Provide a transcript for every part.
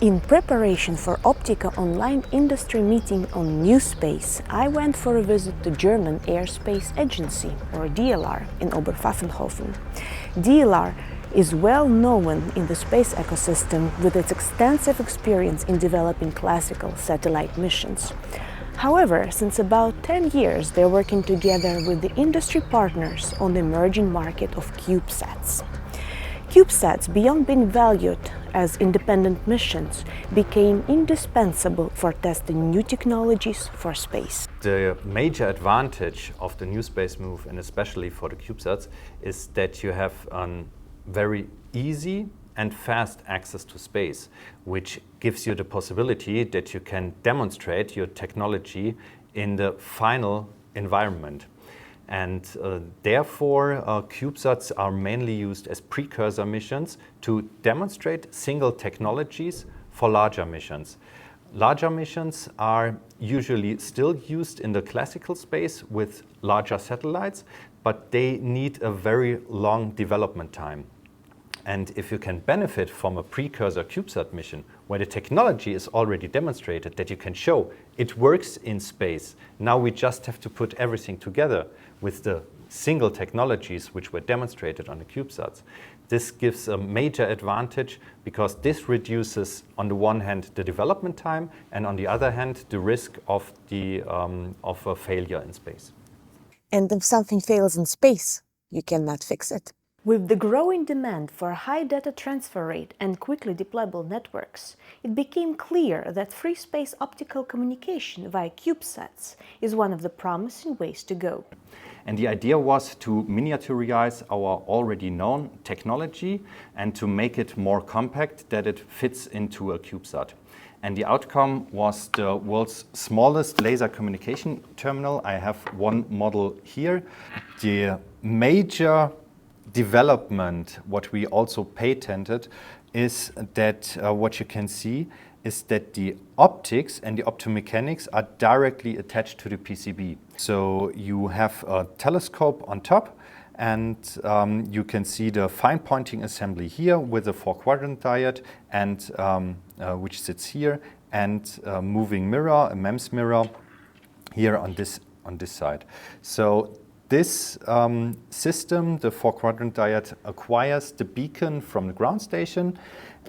In preparation for Optica online industry meeting on new space, I went for a visit to German Aerospace Agency, or DLR, in Oberpfaffenhofen. DLR is well known in the space ecosystem with its extensive experience in developing classical satellite missions. However, since about 10 years, they're working together with the industry partners on the emerging market of Cubesats. Cubesats, beyond being valued as independent missions, became indispensable for testing new technologies for space. The major advantage of the new space move, and especially for the Cubesats, is that you have a very easy and fast access to space, which gives you the possibility that you can demonstrate your technology in the final environment. And therefore, Cubesats are mainly used as precursor missions to demonstrate single technologies for larger missions. Larger missions are usually still used in the classical space with larger satellites, but they need a very long development time. And if you can benefit from a precursor Cubesat mission, where the technology is already demonstrated, that you can show it works in space, now we just have to put everything together with the single technologies which were demonstrated on the Cubesats. This gives a major advantage because this reduces, on the one hand, the development time, and on the other hand, the risk of a failure in space. And if something fails in space, you cannot fix it. With the growing demand for high data transfer rate and quickly deployable networks, it became clear that free space optical communication via Cubesats is one of the promising ways to go. And the idea was to miniaturize our already known technology and to make it more compact, that it fits into a Cubesat. And the outcome was the world's smallest laser communication terminal. I have one model here. The major development, what we also patented, is that what you can see is that the optics and the optomechanics are directly attached to the PCB. So you have a telescope on top, and you can see the fine pointing assembly here with a 4-quadrant diode, and which sits here, and a moving mirror, a MEMS mirror, here on this side. So this system, the 4-quadrant diode, acquires the beacon from the ground station,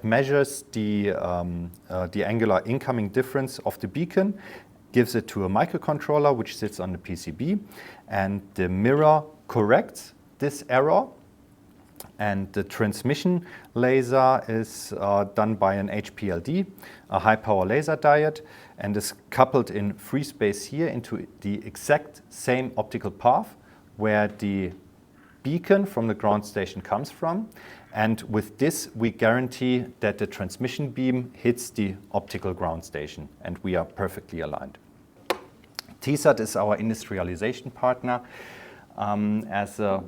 measures the angular incoming difference of the beacon, gives it to a microcontroller which sits on the PCB, and the mirror corrects this error. And the transmission laser is done by an HPLD, a high power laser diode, and is coupled in free space here into the exact same optical path where the beacon from the ground station comes from. And with this, we guarantee that the transmission beam hits the optical ground station, and we are perfectly aligned. TESAT is our industrialization partner. As a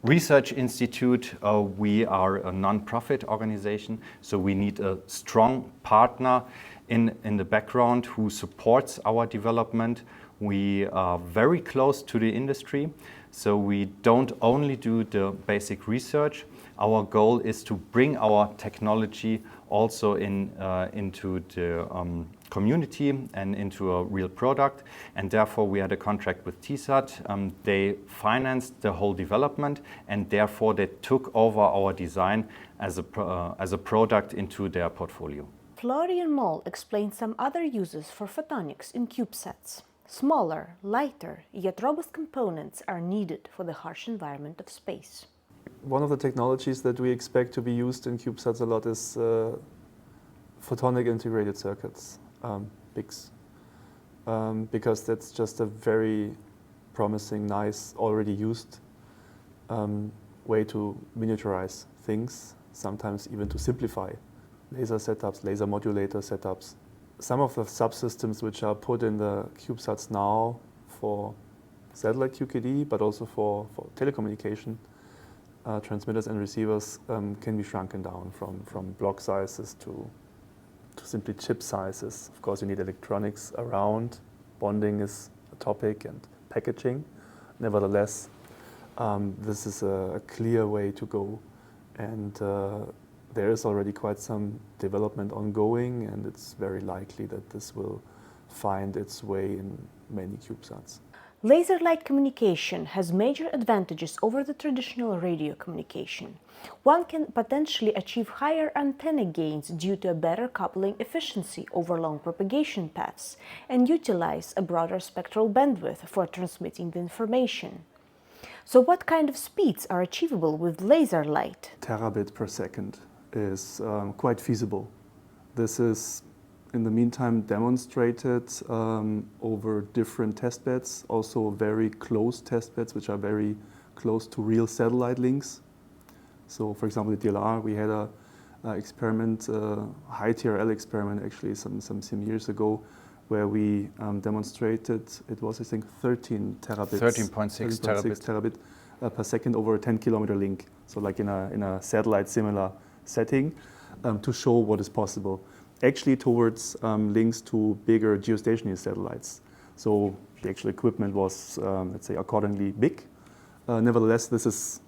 research institute, we are a non-profit organization, so we need a strong partner in the background who supports our development. We are very close to the industry, so we don't only do the basic research. Our goal is to bring our technology also into the community and into a real product, and therefore we had a contract with TESAT. They financed the whole development, and therefore they took over our design as a product into their portfolio. Florian Moll explained some other uses for photonics in Cubesats. Smaller, lighter, yet robust components are needed for the harsh environment of space. One of the technologies that we expect to be used in Cubesats a lot is photonic integrated circuits, BICs, because that's just a very promising, nice, already used way to miniaturize things, sometimes even to simplify laser setups, laser modulator setups. Some of the subsystems which are put in the Cubesats now for satellite QKD, but also for telecommunication, transmitters and receivers can be shrunken down from block sizes to simply chip sizes. Of course, you need electronics around. Bonding is a topic, and packaging. Nevertheless, this is a clear way to go, and there is already quite some development ongoing, and it's very likely that this will find its way in many CubeSats. Laser light communication has major advantages over the traditional radio communication. One can potentially achieve higher antenna gains due to a better coupling efficiency over long propagation paths and utilize a broader spectral bandwidth for transmitting the information. So what kind of speeds are achievable with laser light? Terabit per second is quite feasible. This is in the meantime demonstrated over different testbeds, also very close testbeds which are very close to real satellite links. So for example, the DLR, we had a experiment, high TRL experiment actually some years ago, where we demonstrated, it was I think 13 terabits. 13.6 terabit per second over a 10-kilometer link. So like in a satellite similar setting to show what is possible. Actually towards links to bigger geostationary satellites. So the actual equipment was, let's say, accordingly big. Nevertheless, this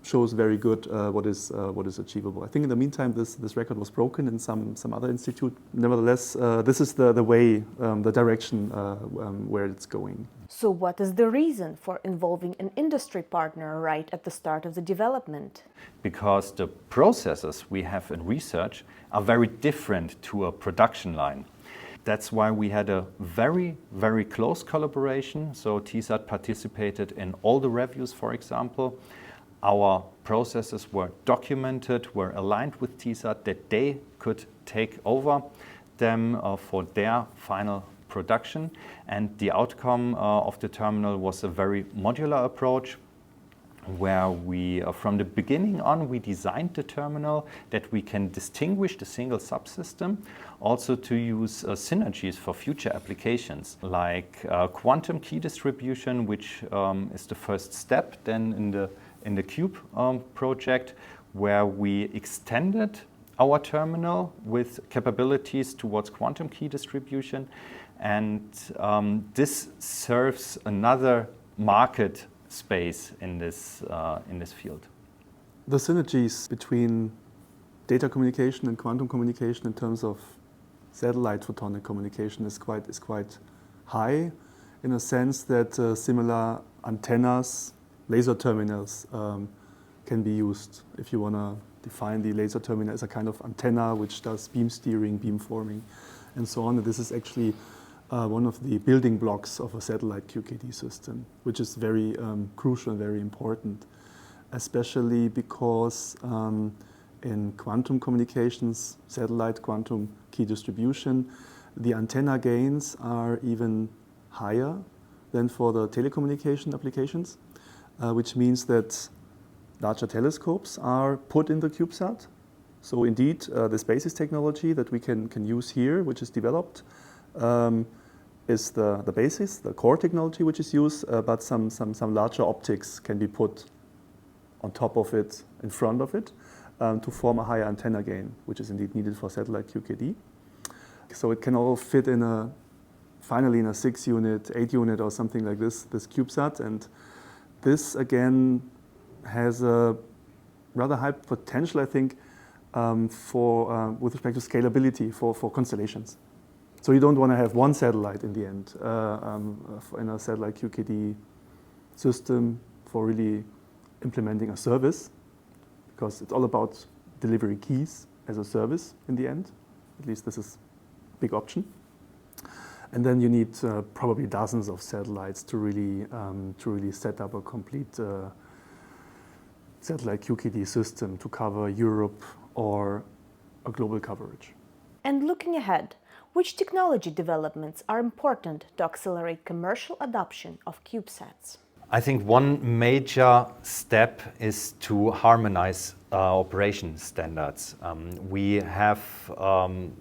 shows very good what is achievable. I think in the meantime this record was broken in some other institute. Nevertheless, this is the way, the direction where it's going. So what is the reason for involving an industry partner right at the start of the development? Because the processes we have in research are very different to a production line. That's why we had a very, very close collaboration. So TESAT participated in all the reviews, for example. Our processes were documented, were aligned with TESAT, that they could take over them for their final production. And the outcome of the terminal was a very modular approach, where we, from the beginning on, we designed the terminal that we can distinguish the single subsystem, also to use synergies for future applications, like quantum key distribution, which is the first step then in the Cube project, where we extended our terminal with capabilities towards quantum key distribution. And this serves another market space in this field. The synergies between data communication and quantum communication in terms of satellite photonic communication is quite high, in a sense that similar antennas, laser terminals can be used. If you want to define the laser terminal as a kind of antenna which does beam steering, beam forming, and so on. And this is actually one of the building blocks of a satellite QKD system, which is very crucial and very important, especially because in quantum communications, satellite quantum key distribution, the antenna gains are even higher than for the telecommunication applications, which means that larger telescopes are put in the CubeSat. So indeed, the SPACES technology that we can use here, which is developed, is the basis, the core technology which is used, but some larger optics can be put on top of it, in front of it, to form a higher antenna gain, which is indeed needed for satellite QKD. So it can all fit finally in a 6-unit, 8-unit or something like this CubeSat. And this again has a rather high potential, I think, with respect to scalability for constellations. So you don't want to have one satellite in the end in a satellite QKD system for really implementing a service, because it's all about delivering keys as a service in the end. At least this is a big option. And then you need probably dozens of satellites to really set up a complete satellite QKD system to cover Europe or a global coverage. And looking ahead, which technology developments are important to accelerate commercial adoption of CubeSats? I think one major step is to harmonize operation standards. We have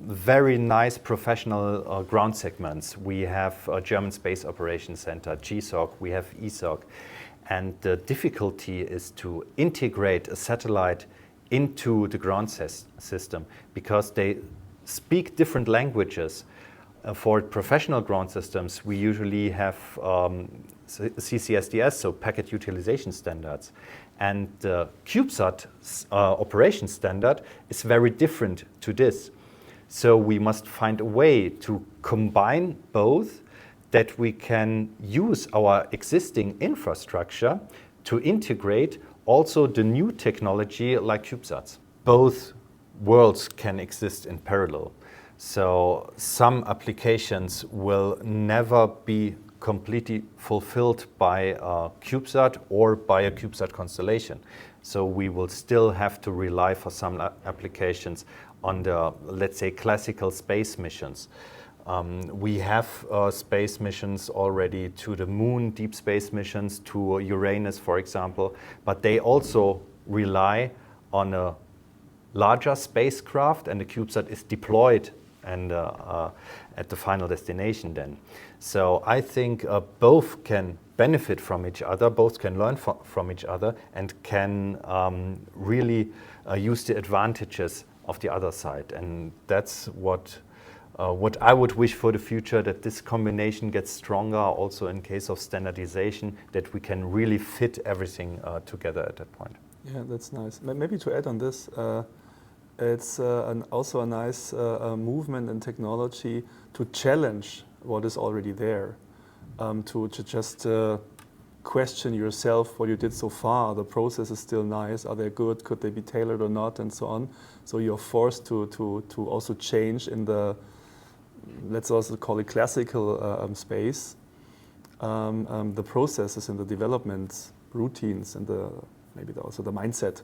very nice professional ground segments. We have a German Space Operations Center, GSOC, we have ESOC. And the difficulty is to integrate a satellite into the ground system, because they speak different languages. For professional ground systems, we usually have CCSDS, so packet utilization standards. And the Cubesat operation standard is very different to this. So we must find a way to combine both, that we can use our existing infrastructure to integrate also the new technology like Cubesats. Both worlds can exist in parallel. So some applications will never be completely fulfilled by a Cubesat or by a Cubesat constellation. So we will still have to rely for some applications on the, let's say, classical space missions. We have space missions already to the moon, deep space missions to Uranus, for example, but they also rely on a larger spacecraft, and the Cubesat is deployed and at the final destination then. So I think both can benefit from each other, both can learn from each other, and can really use the advantages of the other side. And that's what I would wish for the future, that this combination gets stronger also in case of standardization, that we can really fit everything together at that point. Yeah, that's nice. Maybe to add on this, it's also a nice movement in technology to challenge what is already there, to just question yourself what you did so far. The process is still nice. Are they good? Could they be tailored or not? And so on. So you're forced to also change in the, let's also call it classical space, the processes and the development routines and maybe also the mindset.